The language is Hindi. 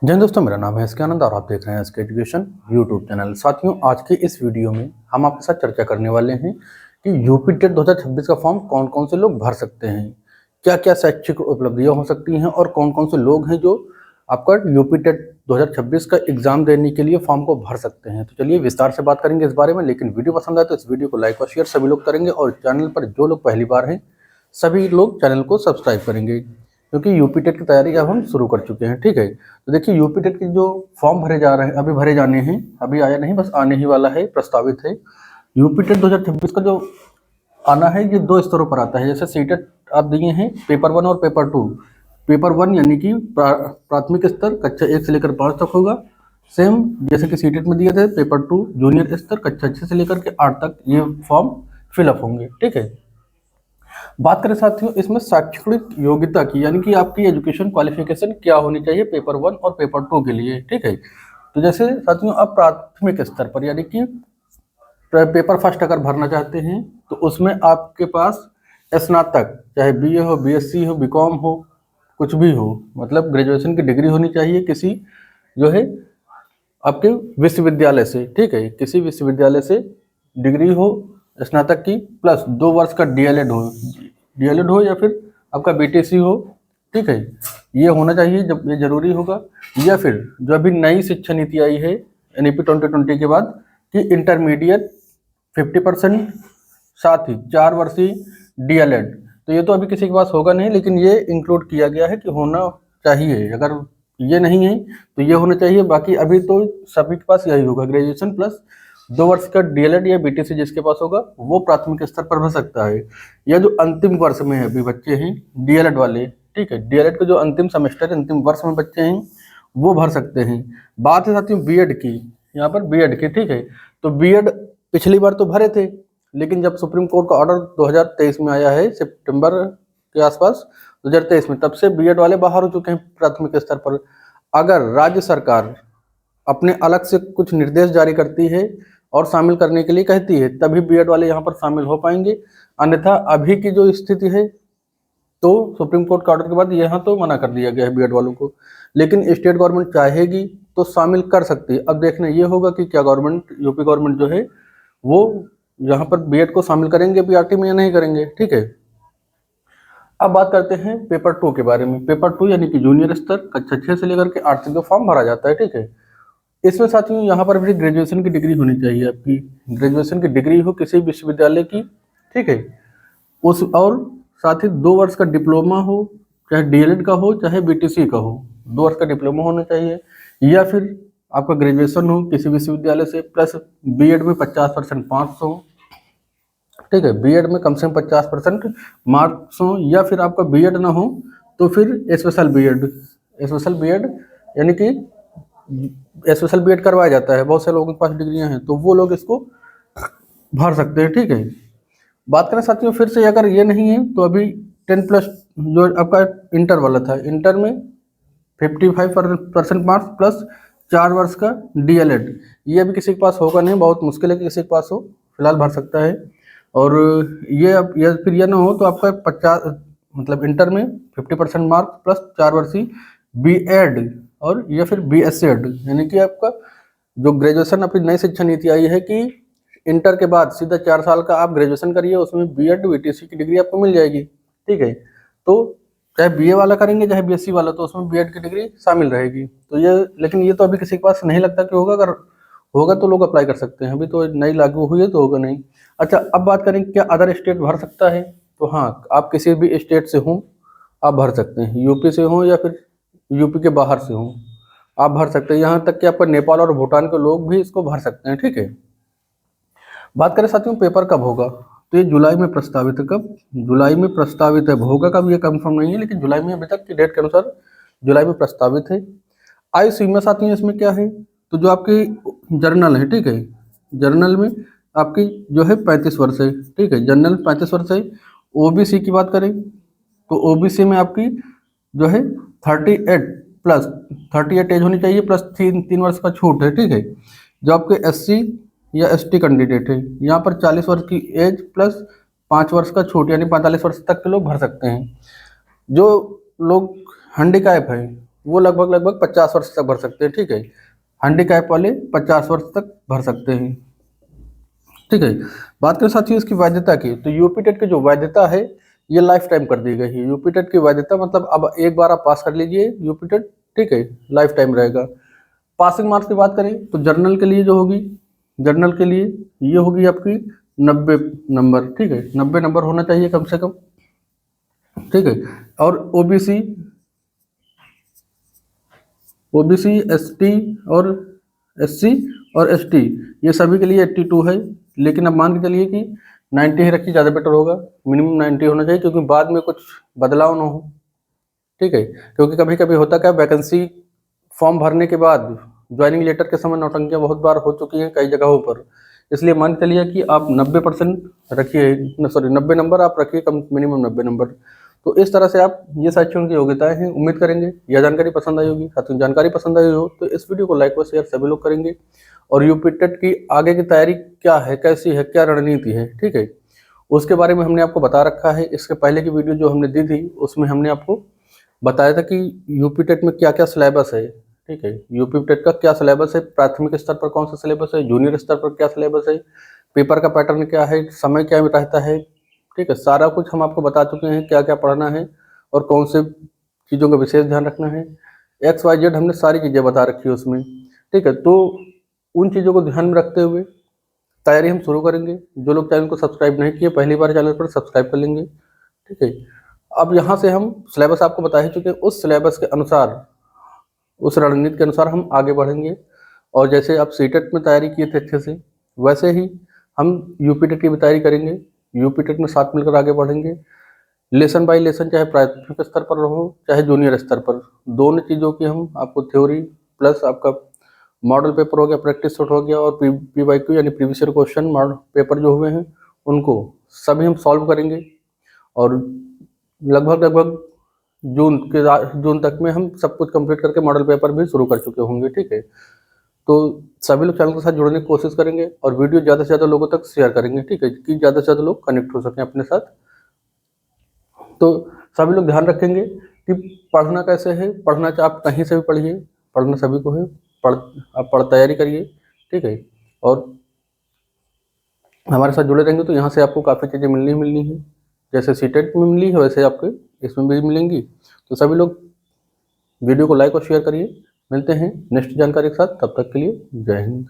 जय हिंद दोस्तों, मेरा नाम है एसके आनंद और आप देख रहे हैं एसके एजुकेशन यूट्यूब चैनल। साथियों, आज के इस वीडियो में हम आपके साथ चर्चा करने वाले हैं कि यूपी टेट 2026 का फॉर्म कौन कौन से लोग भर सकते हैं, क्या क्या शैक्षिक उपलब्धियां हो सकती हैं और कौन कौन से लोग हैं जो आपका यूपी टेट 2026 का एग्जाम देने के लिए फॉर्म को भर सकते हैं। तो चलिए विस्तार से बात करेंगे इस बारे में, लेकिन वीडियो पसंद आए तो इस वीडियो को लाइक और शेयर सभी लोग करेंगे और चैनल पर जो लोग पहली बार हैं सभी लोग चैनल को सब्सक्राइब करेंगे, क्योंकि यूपी टेट की तैयारी अब हम शुरू कर चुके हैं। ठीक है, तो देखिए यूपी टेट के जो फॉर्म भरे जा रहे हैं, अभी भरे जाने हैं, अभी आया नहीं, बस आने ही वाला है, प्रस्तावित है। यूपी टेट 2026 का जो आना है ये दो स्तरों पर आता है। जैसे सीटेट आप दिए हैं पेपर 1 और पेपर 2। पेपर 1 यानी कि प्राथमिक स्तर कक्षा 1 से लेकर 5 तक होगा, सेम जैसे कि सीटेट में दिए थे। पेपर 2 जूनियर स्तर कक्षा 6 से लेकर के 8 तक ये फॉर्म फिलअप होंगे। ठीक है, बात करें साथियों इसमें शैक्षणिक योग्यता की, यानी कि आपकी एजुकेशन क्वालिफिकेशन क्या होनी चाहिए पेपर 1 और पेपर 2 के लिए। ठीक है, तो जैसे साथियों आप प्राथमिक स्तर पर यानी कि पेपर फर्स्ट अगर भरना चाहते हैं तो उसमें आपके पास स्नातक, चाहे बीए हो, बीएससी हो, बीकॉम हो, कुछ भी हो, मतलब ग्रेजुएशन की डिग्री होनी चाहिए किसी जो है आपके विश्वविद्यालय से। ठीक है, किसी विश्वविद्यालय से डिग्री हो स्नातक की, प्लस 2 वर्ष का डीएलएड हो या फिर आपका बीटीसी हो। ठीक है, ये होना चाहिए, जब ये जरूरी होगा। या फिर जो अभी नई शिक्षा नीति आई है एनईपी 2020 के बाद कि इंटरमीडिएट 50%, साथ ही 4 वर्षीय डीएलएड। तो ये तो अभी किसी के पास होगा नहीं, लेकिन ये इंक्लूड किया गया है कि होना चाहिए। अगर ये नहीं है तो ये होना चाहिए। बाकी अभी तो सभी के पास यही होगा, ग्रेजुएशन प्लस 2 वर्ष का डीएलएड या बीटीसी जिसके पास होगा वो प्राथमिक स्तर पर भर सकता है। या जो अंतिम वर्ष में है अभी बच्चे हैं डीएलएड वाले, ठीक है, डीएलएड के जो अंतिम सेमेस्टर अंतिम वर्ष में बच्चे हैं वो भर सकते हैं। बात है साथियों बीएड की, यहाँ पर बीएड की। ठीक है, तो बीएड पिछली बार तो भरे थे, लेकिन जब सुप्रीम कोर्ट का ऑर्डर 2023 में आया है, सितंबर के आसपास 2023 में, तब से बीएड वाले बाहर हो चुके हैं प्राथमिक स्तर पर। अगर राज्य सरकार अपने अलग से कुछ निर्देश जारी करती है और शामिल करने के लिए कहती है तभी बीएड वाले यहाँ पर शामिल हो पाएंगे, अन्यथा अभी की जो स्थिति है तो सुप्रीम कोर्ट के ऑर्डर के बाद यहाँ तो मना कर दिया गया है बीएड वालों को। लेकिन स्टेट गवर्नमेंट चाहेगी तो शामिल कर सकती है। अब देखना ये होगा कि क्या गवर्नमेंट, यूपी गवर्नमेंट जो है वो यहाँ पर बीएड को शामिल करेंगे बीआरटी में या नहीं करेंगे। ठीक है, अब बात करते हैं पेपर 2 के बारे में। पेपर 2 यानी कि जूनियर स्तर कक्षा 6 से लेकर के 8 तक जो फॉर्म भरा जाता है। ठीक है, इसमें साथियों यहाँ पर भी ग्रेजुएशन की डिग्री होनी चाहिए, आपकी ग्रेजुएशन की डिग्री हो किसी विश्वविद्यालय की। ठीक है, उस और साथ ही 2 वर्ष का डिप्लोमा हो, चाहे डीएलएड का हो चाहे बीटीसी का हो, 2 वर्ष का डिप्लोमा होना चाहिए। या फिर आपका ग्रेजुएशन हो किसी विश्वविद्यालय से, प्लस बीएड में 50% मार्क्स हो। ठीक है, बीएड में कम से कम 50% मार्क्स हो। या फिर आपका बीएड ना हो तो फिर स्पेशल बीएड यानी कि स्पेशल बीएड करवाया जाता है, बहुत से लोगों के पास डिग्रियां हैं तो वो लोग इसको भर सकते हैं। ठीक है, बात करें साथियों फिर से, अगर ये नहीं है तो अभी 10+ जो आपका इंटर वाला था, इंटर में 55% मार्क्स प्लस 4 वर्ष का डीएलएड, ये अभी किसी के पास होगा नहीं, बहुत मुश्किल है कि किसी के पास हो, फिलहाल भर सकता है। और ये अब या फिर ये ना हो तो आपका 50 मतलब इंटर में 50% मार्क्स प्लस 4 वर्षीय बीएड और या फिर बीएसएड, यानी कि आपका जो ग्रेजुएशन अपनी नई शिक्षा नीति आई है कि इंटर के बाद सीधा 4 साल का आप ग्रेजुएशन करिए, उसमें बीएड बीटीसी की डिग्री आपको मिल जाएगी। ठीक है, तो चाहे बीए वाला करेंगे चाहे बीएससी वाला, तो उसमें बीएड की डिग्री शामिल रहेगी। तो ये, लेकिन ये तो अभी किसी के पास नहीं लगता कि होगा। अगर होगा तो लोग अप्लाई कर सकते हैं, अभी तो नई लागू हुई है तो होगा नहीं। अच्छा, अब बात करें क्या अदर स्टेट भर सकता है, तो हाँ, आप किसी भी स्टेट से हों आप भर सकते हैं, यूपी से हों या फिर यूपी के बाहर से हों आप भर सकते हैं। यहाँ तक कि आपका नेपाल और भूटान के लोग भी इसको भर सकते हैं। ठीक है, बात करें साथियों पेपर कब होगा, तो ये जुलाई में प्रस्तावित है। कब? जुलाई में प्रस्तावित है, होगा कब ये कंफर्म नहीं है, लेकिन जुलाई में अभी तक की डेट के अनुसार जुलाई में प्रस्तावित है। आयु सीमा साथियों इसमें क्या है, तो जो आपकी जर्नल है, ठीक है, जर्नल में आपकी जो है 35 वर्ष है। ठीक है, जनरल 35 वर्ष है। ओबीसी की बात करें तो ओबीसी में आपकी जो है 38 एज होनी चाहिए, प्लस 3 वर्ष का छूट है। ठीक है, जो आपके एससी या एसटी कैंडिडेट है यहाँ पर 40 वर्ष की एज प्लस 5 वर्ष का छूट, यानी 45 वर्ष तक के लोग भर सकते हैं। जो लोग हैंडीकैप है वो लगभग 50 वर्ष तक भर सकते हैं, ठीक है। हैंडीकैप वाले 50 वर्ष तक भर सकते हैं, ठीक है। बात करें साथियों इसकी वैधता की, तो यूपी टेट की जो वैधता है ये लाइफ टाइम कर दी गई है। यूपी टेट की वैधता मतलब अब एक बार आप पास कर लीजिए यूपी टेट, ठीक है, लाइफ टाइम रहेगा। पासिंग मार्क्स की बात करें तो जर्नल के लिए जो होगी, जर्नल के लिए ये होगी आपकी 90 नंबर, ठीक है, 90 नंबर होना चाहिए कम से कम, ठीक है। और ओबीसी, एसटी और एससी और एसटी ये सभी के लिए 82 है, लेकिन अब मान के चलिए कि 90 ही रखिए, ज़्यादा बेटर होगा। मिनिमम 90 होना चाहिए क्योंकि बाद में कुछ बदलाव ना हो, ठीक है। क्योंकि कभी कभी होता क्या, वैकेंसी फॉर्म भरने के बाद ज्वाइनिंग लेटर के समय नौटंकियां बहुत बार हो चुकी हैं कई जगहों पर, इसलिए मान के चलिए कि आप 90% रखिए, सॉरी 90 नंबर आप रखिए, कम मिनिमम 90 नंबर। तो इस तरह से आप ये साथियों की योग्यताएं हैं। उम्मीद करेंगे यह जानकारी पसंद आई होगी। साथियों जानकारी पसंद आई हो तो इस वीडियो को लाइक व शेयर सभी लोग करेंगे। और यूपी टेट की आगे की तैयारी क्या है, कैसी है, क्या रणनीति है, ठीक है, उसके बारे में हमने आपको बता रखा है। इसके पहले की वीडियो जो हमने दी थी उसमें हमने आपको बताया था कि यूपी टेट में क्या क्या सिलेबस है, ठीक है, यूपी टेट का क्या सिलेबस है, प्राथमिक स्तर पर कौन सा सिलेबस है, जूनियर स्तर पर क्या सिलेबस है, पेपर का पैटर्न क्या है, समय क्या रहता है, ठीक है, सारा कुछ हम आपको बता चुके हैं क्या क्या पढ़ना है और कौन से चीज़ों का विशेष ध्यान रखना है। XYZ हमने सारी चीज़ें बता रखी है उसमें, ठीक है। तो उन चीज़ों को ध्यान में रखते हुए तैयारी हम शुरू करेंगे। जो लोग चैनल को सब्सक्राइब नहीं किए पहली बार चैनल पर सब्सक्राइब कर लेंगे, ठीक है। अब यहाँ से हम सिलेबस आपको बता ही चुके हैं, उस सिलेबस के अनुसार, उस रणनीति के अनुसार हम आगे बढ़ेंगे। और जैसे आप सीटेट में तैयारी किए थे अच्छे से, वैसे ही हम यूपी टेट की भी तैयारी करेंगे। यूपी टेट में साथ मिलकर आगे बढ़ेंगे, लेसन बाय लेसन, चाहे प्राथमिक स्तर पर हो चाहे जूनियर स्तर पर, दोनों चीज़ों की हम आपको थ्योरी प्लस आपका मॉडल पेपर हो गया, प्रैक्टिस सेट हो गया, और PYQ यानी previous year question model paper जो हुए हैं उनको सभी हम सॉल्व करेंगे। और लगभग जून तक में हम सब कुछ कंप्लीट करके मॉडल पेपर भी शुरू कर चुके होंगे, ठीक है। तो सभी लोग चैनल के साथ जुड़ने की कोशिश करेंगे और वीडियो ज़्यादा से ज़्यादा लोगों तक शेयर करेंगे, ठीक है, कि ज़्यादा से ज़्यादा लोग कनेक्ट हो सकें अपने साथ। तो सभी लोग ध्यान रखेंगे कि पढ़ना कैसे है, पढ़ना चाहे आप कहीं से भी पढ़िए, पढ़ना सभी को है, आप तैयारी करिए, ठीक है। और हमारे साथ जुड़े रहेंगे तो यहाँ से आपको काफ़ी चीज़ें मिलनी है, जैसे सीटेट में मिली है वैसे आपके इसमें भी मिलेंगी। तो सभी लोग वीडियो को लाइक और शेयर करिए। मिलते हैं नेक्स्ट जानकारी के साथ, तब तक के लिए जय हिंद।